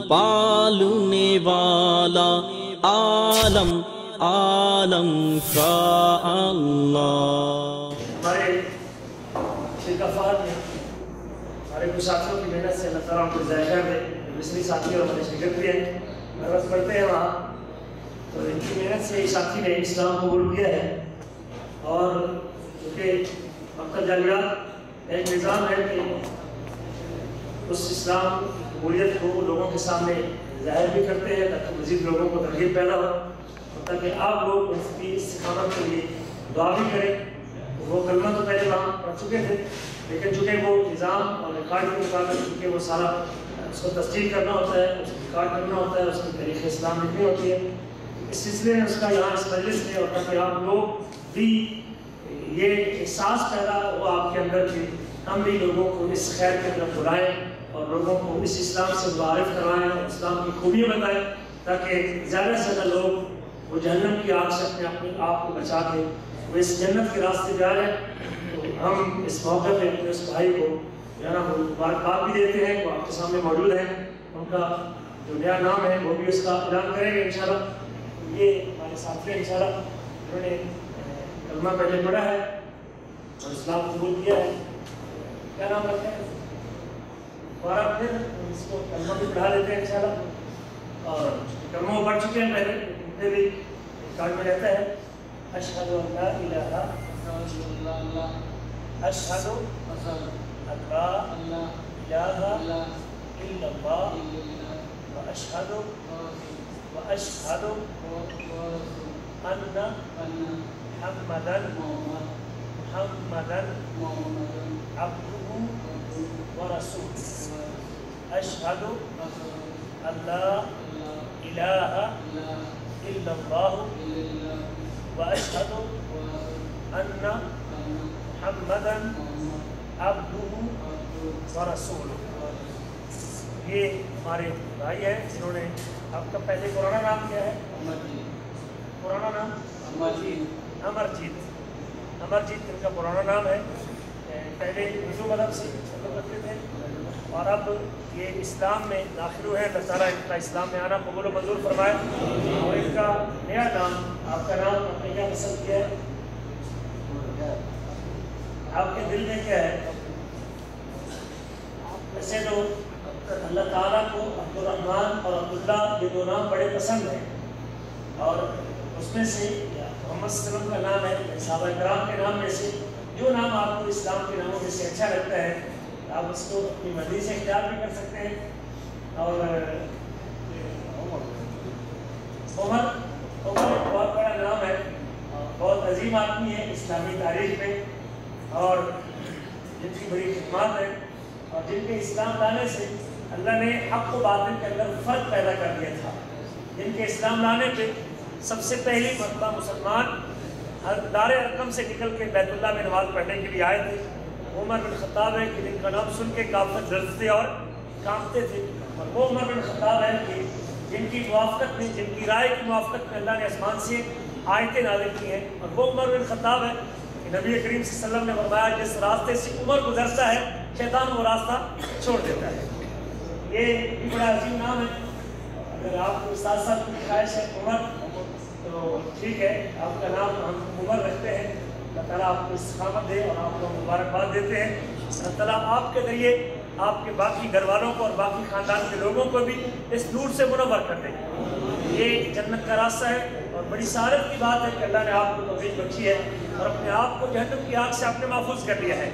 पालने वाला आलम आलम का अल्लाह। हमारे शिरकफात में हमारे कुछ साथियों की मेहनत से अल्लाह ताला उनको ज़ायका में मिस्री साथी और हमारे शिरकत भी हैं, हर वक्त पढ़ते हैं वहाँ, तो इनकी मेहनत से एक साथी ने इस्लाम कबूल किया है। और क्योंकि मक्का जालिया एक निज़ाम है कि उस इस्लाम कबूलियत को लोगों के सामने ज़ाहिर भी करते हैं ताकि मज़ीद लोगों को तरगीब पैदा हो, ताकि आप लोग उसकी इस्तिक़ामत के लिए दुआ भी करें। वो कलमा तो पहले वहाँ पढ़ चुके थे, लेकिन चूँकि वो निज़ाम और रिकॉर्ड के मुताबिक चूँकि वो सारा उसको तस्दीक करना होता है, उसको रिकॉर्ड करना होता है, उसकी तारीख़ इस्लाम लिखनी होती है, इस सिलसिले में उसका यहाँ इस मजलिस में होता है कि आप लोग भी ये एहसास पैदा हो आपके अंदर कि हम भी लोगों को इस खैर के तरफ बुलाएँ और लोगों को इस इस्लाम से मुतारिफ करवाएँ और इस्लाम की खूबियाँ बताएँ, ताकि ज़्यादा से ज़्यादा लोग वो जहन्नम की आग से अपने आप को बचा के वो इस जन्नत के रास्ते जा रहे हैं। तो हम इस मौके पर अपने उस भाई को जो है ना वो मुबारकबाद भी देते हैं, वो आपके सामने मौजूद हैं, उनका जो नया नाम है वो भी उसका ऐलान करेंगे इंशाल्लाह। ये हमारे साथी हैं इंशाल्लाह, उन्होंने कलमा पहले पढ़ा है और इस्लाम कबूल किया है। क्या नाम रखते हैं? दोबारा फिर इसको कलमा भी पढ़ा देते हैं इंशाल्लाह। और कलमा पढ़ चुके हैं पहले, उनसे भी कार्ड में रहता है अशहदु अल्ला इलाहा अशहदु अल्ला इलाहा इल्लल्लाह व अशहदु अन्ना मुहम्मदन अब्दुहु व रसूलुहु। अशहदु अल्ला इलाहा इल्लल्लाह व अशहदु अन्ना मुहम्मदन अब्दुहु व रसूलुहु। ये हमारे भाई हैं जिन्होंने, आपका पहले पुराना नाम क्या है? पुराना नाम अमरजीत। अमरजीत इनका पुराना नाम है। पहले हिंदू मज़हब से करते थे और अब ये इस्लाम में दाखिल हुए हैं। अल्लाह ताला इनका इस्लाम में आना कबूल व मंजूर फरमाए। और इनका नया नाम, आपका नाम आपने क्या पसंद किया है? आपके दिल में क्या है? वैसे तो अल्लाह ताला को अब्दुर्रहमान और अब्दुल्ला ये दो नाम बड़े पसंद हैं और उसमें से मोहम्मद सल्लल्लाहु अलैहि वसल्लम का नाम है, सहाबा किराम के नाम में से जो नाम आपको इस्लाम के नामों में से अच्छा लगता है आप उसको अपनी मर्जी से इख्तियार भी कर सकते हैं। और उमर एक बहुत बड़ा नाम है, बहुत अजीम आदमी है इस्लामी तारीख में और जिनकी बड़ी खिदमत है और जिनके इस्लाम लाने से अल्लाह ने हक़ व बातिल के अंदर फ़र्क पैदा कर दिया था। जिनके इस्लाम लाने पे सबसे पहली मरतबा मुसलमान दार अरकम से निकल के बैतुल्लाह में नमाज़ पढ़ने के लिए आए थे। उमर बिन ख़त्ताब है कि जिनका नाम सुन के काफ़िर डरते और कांपते थे। और वो उमर बिन ख़त्ताब है कि जिनकी मुवाफ़क़त में, जिनकी राय की मुवाफ़क़त में अल्लाह ने आसमान से आयतें नाज़िल की हैं। और वो उमर बिन ख़त्ताब है कि नबी करीम सल्लल्लाहु अलैहि वसल्लम ने फरमाया जिस रास्ते से उमर गुजरता है शैतान वो रास्ता छोड़ देता है। ये भी बड़ा अजीम नाम है। अगर आपको साथ साथ की ख्वाहिश है उमर तो ठीक है, आपका नाम हम उमर रखते हैं। अल्लाह ताला आपको इस्तिक़ामत दे और आपको मुबारकबाद देते हैं। अल्लाह ताला आपके ज़रिए आपके बाकी घर वालों को और बाकी ख़ानदान के लोगों को भी इस नूर से मुनव्वर कर दे। ये जन्नत का रास्ता है और बड़ी सआदत की बात है कि अल्लाह ने आपको तौफ़ीक़ बख्शी है और अपने आप को जहन्नम की आग से आपने महफूज कर लिया है।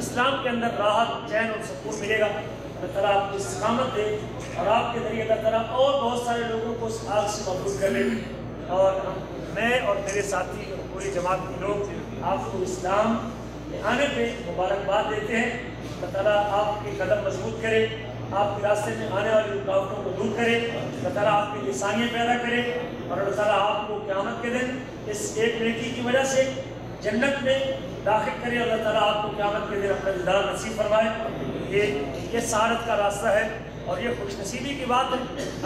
इस्लाम के अंदर राहत, चैन और सुकून मिलेगा। अल्लाह ताला आपको इस्तिक़ामत दे और आपके ज़रिए अल्लाह ताला और बहुत सारे लोगों को उस आग से महफूज कर ले। और मैं और मेरे साथी और पूरी जमात के लोग आपको इस्लाम में आने पे मुबारकबाद देते हैं। अल्लाह ताला आपके कदम मजबूत करे, आपके रास्ते में आने वाली रुकावटों को दूर करे, अल्लाह ताला आपके लिए आसानियाँ पैदा करे और अल्लाह ताला आपको क़यामत के दिन इस एक नेकी की वजह से जन्नत में दाखिल करे। अल्लाह ताला आपको क़यामत के दिन अपना दीदार नसीब फरमाए। ये सआदत का रास्ता है और ये खुशनसीबी की बात है।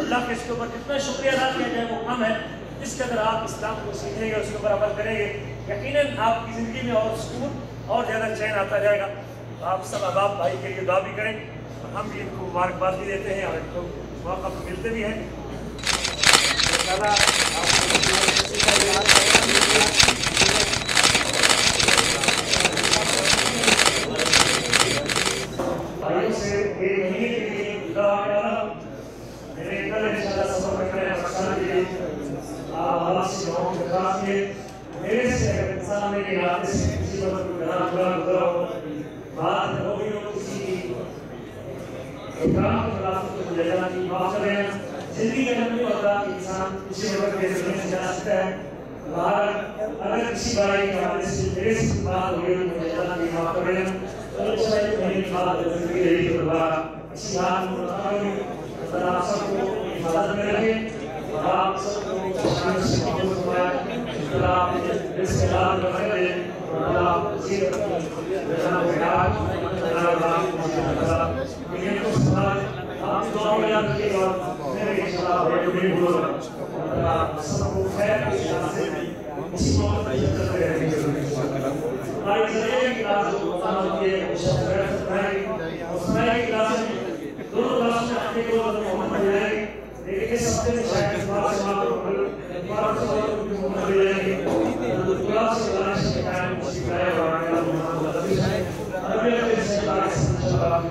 अल्लाह के इसके ऊपर कितना शुक्रिया अदा किया जाए वो कम है। जिस कदर आप इस्लाम को सीखेंगे उसके ऊपर अमल करेंगे यकीनन आपकी ज़िंदगी में और सुकून और ज़्यादा चैन आता जाएगा। आप सब अहबाब भाई के लिए दुआ भी करें और हम भी इनको मुबारकबाद भी देते हैं और इनको मौका मिलते भी हैं। भाइयों से एक महीने के लिए मेरे कल इंशाल्लाह सफर करने पाकिस्तान के लिए आप से गाँव के खिलाफ के मेरे से अगर इंसान मेरे इलाके से किसी पर गुजरा हो बात हो गई हो किसी इकराम के खिलाफ तो जजा की माफ करें। जिंदगी का नहीं होता कि इंसान किसी वक्त के जरिए से जा सकता है। बाहर अगर किसी भाई के हवाले से मेरे से बात हो गई तो जजा की माफ करें। तो शायद मेरी बात जिंदगी रही तो दोबारा इसी बात को बताऊंगी। आप सबको हिफाजत में रखें और आप सबको शान से महफूज फरमाए। आप इसके लाभ रखें और आप जीवन जनाब विराट आप दुआ में याद रखिएगा मेरे इंशाअल्लाह बड़े बोल सबको खैर से इसी मौके पर करते रहेंगे। हमारी ज़रिए की क्लास को बताना होती है शब्द सुनाई और सुनाई की क्लास में दोनों क्लास में अपने को मोहम्मद मिल जाएंगे। लेकिन इस हफ्ते में शायद बात समाप्त हो गई मोहम्मद मिल जाएंगे तो क्लास से क्लास के टाइम सिखाया और मोहम्मद अभी से क्लास इंशाअल्लाह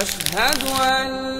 أشهد أن